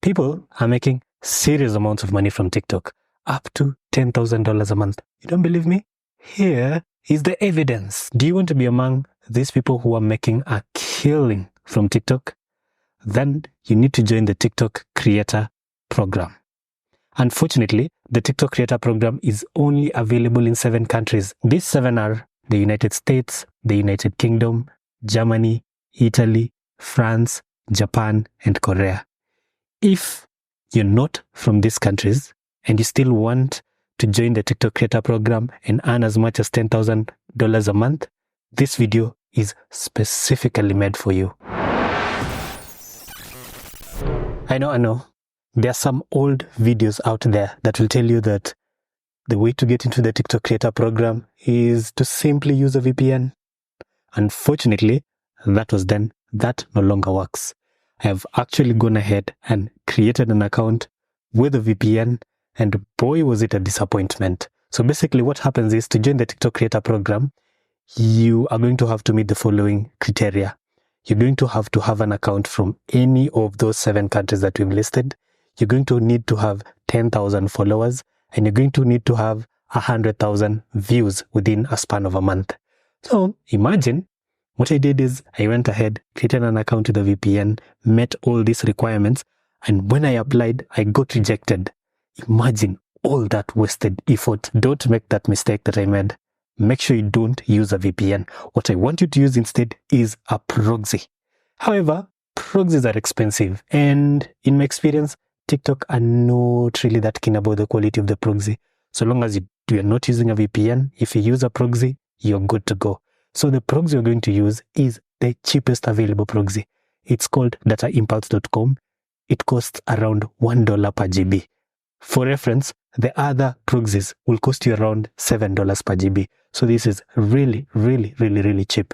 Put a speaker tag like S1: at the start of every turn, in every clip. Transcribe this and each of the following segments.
S1: People are making serious amounts of money from TikTok, up to $10,000 a month. You don't believe me? Here is the evidence. Do you want to be among these people who are making a killing from TikTok? Then you need to join the TikTok Creator Program. Unfortunately, the TikTok Creator Program is only available in 7 countries. These 7 are the United States, the United Kingdom, Germany, Italy, France, Japan, and Korea. If you're not from these countries and you still want to join the TikTok Creator Program and earn as much as $10,000 a month, this video is specifically made for you. I know. There are some old videos out there that will tell you that the way to get into the TikTok Creator Program is to simply use a VPN. Unfortunately, that was then. That no longer works. I have actually gone ahead and created an account with a VPN, and boy, was it a disappointment. So basically what happens is, to join the TikTok Creator Program, you are going to have to meet the following criteria. You're going to have an account from any of those 7 countries that we've listed. You're going to need to have 10,000 followers, and you're going to need to have 100,000 views within a span of a month. So imagine what I did is I went ahead, created an account with a VPN, met all these requirements, and when I applied, I got rejected. Imagine all that wasted effort. Don't make that mistake that I made. Make sure you don't use a VPN. What I want you to use instead is a proxy. However, proxies are expensive, and in my experience, TikTok are not really that keen about the quality of the proxy. So long as you're not using a VPN, if you use a proxy, you're good to go. So the proxy you're going to use is the cheapest available proxy. It's called Dataimpulse.com. It costs around $1 per GB. For reference, the other proxies will cost you around $7 per GB. So this is really cheap.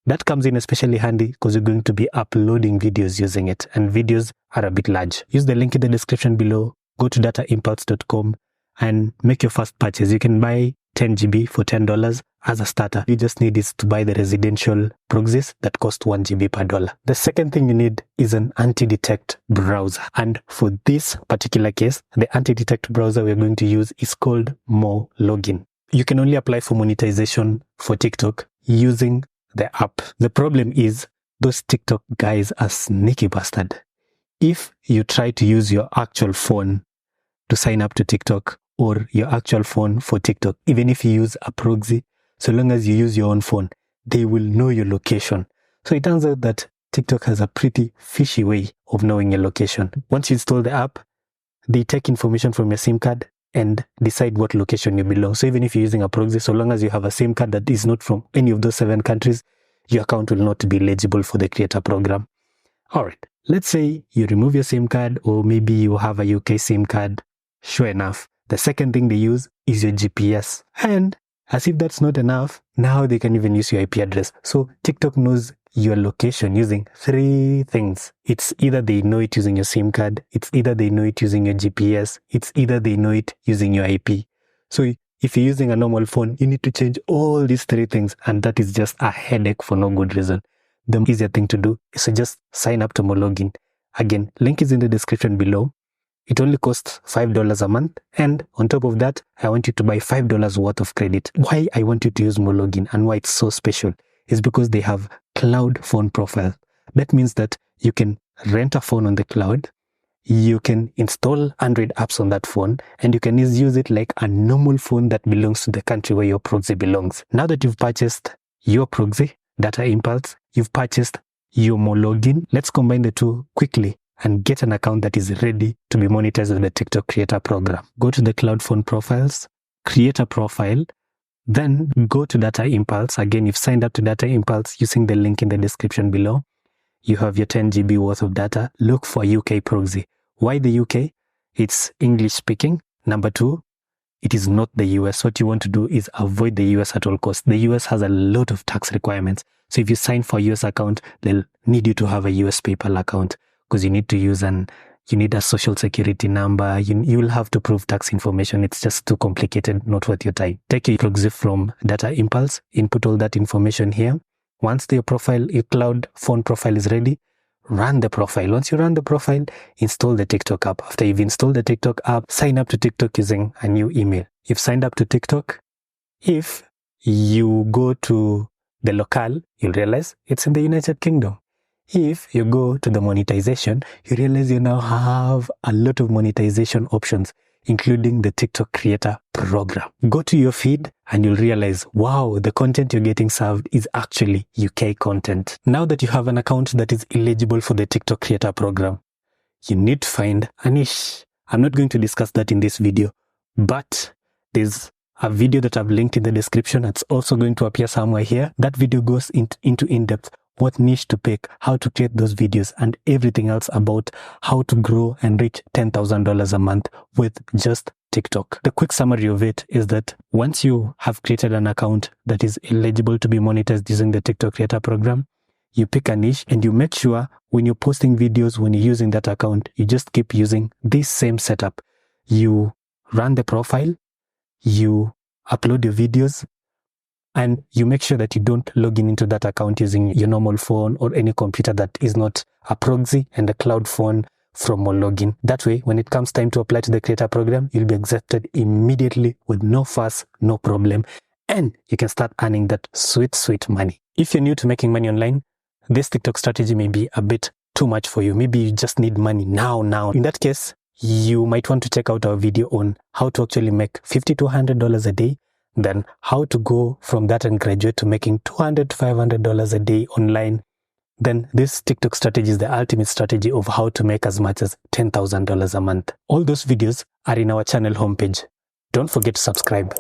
S1: That comes in especially handy because you're going to be uploading videos using it, and videos are a bit large. Use the link in the description below, go to dataimpulse.com and make your first purchase. You can buy 10 GB for $10 as a starter. You just need is to buy the residential proxies that cost 1 GB per dollar. The second thing you need is an anti-detect browser. And for this particular case, the anti-detect browser we're going to use is called Morelogin. You can only apply for monetization for TikTok using the app. The problem is those TikTok guys are sneaky bastard. If you try to use your actual phone to sign up to TikTok, or your actual phone for TikTok, even if you use a proxy, so long as you use your own phone, they will know your location. So it turns out that TikTok has a pretty fishy way of knowing your location. Once you install the app, they take information from your SIM card and decide what location you belong. So even if you're using a proxy, so long as you have a SIM card that is not from any of those 7 countries, your account will not be eligible for the Creator Program. All right, let's say you remove your SIM card, or maybe you have a UK SIM card. Sure enough, the second thing they use is your GPS. And as if that's not enough, now they can even use your IP address. So TikTok knows your location using 3 things. It's either they know it using your SIM card, it's either they know it using your GPS, it's either they know it using your IP. So if you're using a normal phone, you need to change all these 3 things, and that is just a headache for no good reason. The easier thing to do is to just sign up to Morelogin. Again, link is in the description below. It only costs $5 a month, and on top of that, I want you to buy $5 worth of credit. Why I want you to use Morelogin and why it's so special is because they have cloud phone profile. That means that you can rent a phone on the cloud, you can install Android apps on that phone, and you can use it like a normal phone that belongs to the country where your proxy belongs. Now that you've purchased your proxy, Dataimpulse, you've purchased your Morelogin, let's combine the 2 quickly and get an account that is ready to be monetized with the TikTok Creator Program. Go to the cloud phone profiles, create a profile, then go to Dataimpulse. Again, you've signed up to Dataimpulse using the link in the description below. You have your 10 GB worth of data. Look for UK proxy. Why the UK? It's English speaking. Number 2, it is not the US. What you want to do is avoid the US at all costs. The US has a lot of tax requirements. So if you sign for a US account, they'll need you to have a US PayPal account, because you need to use you need a social security number. You will have to prove tax information. It's just too complicated, not worth your time. Take your proxy from Dataimpulse, input all that information here. Once your cloud phone profile is ready, run the profile. Once you run the profile, install the TikTok app. After you've installed the TikTok app, sign up to TikTok using a new email. You've signed up to TikTok. If you go to the locale, you'll realize it's in the United Kingdom. If you go to the monetization, you realize you now have a lot of monetization options, including the TikTok creator program. Go to your feed and you'll realize, wow, the content you're getting served is actually UK content. Now that you have an account that is eligible for the TikTok creator program, you need to find a niche. I'm not going to discuss that in this video, but there's a video that I've linked in the description. It's also going to appear somewhere here. That video goes into in-depth what niche to pick, how to create those videos, and everything else about how to grow and reach $10,000 a month with just TikTok. The quick summary of it is that once you have created an account that is eligible to be monetized using the TikTok creator program, you pick a niche and you make sure when you're posting videos, when you're using that account, you just keep using this same setup. You run the profile, you upload your videos, and you make sure that you don't log into that account using your normal phone or any computer that is not a proxy and a cloud phone from Morelogin. That way, when it comes time to apply to the creator program, you'll be accepted immediately with no fuss, no problem, and you can start earning that sweet, sweet money. If you're new to making money online, this TikTok strategy may be a bit too much for you. Maybe you just need money now. In that case, you might want to check out our video on how to actually make $50 to $100 a day. Then how to go from that and graduate to making $200 to $500 a day online. Then this TikTok strategy is the ultimate strategy of how to make as much as $10,000 a month. All those videos are in our channel homepage. Don't forget to subscribe.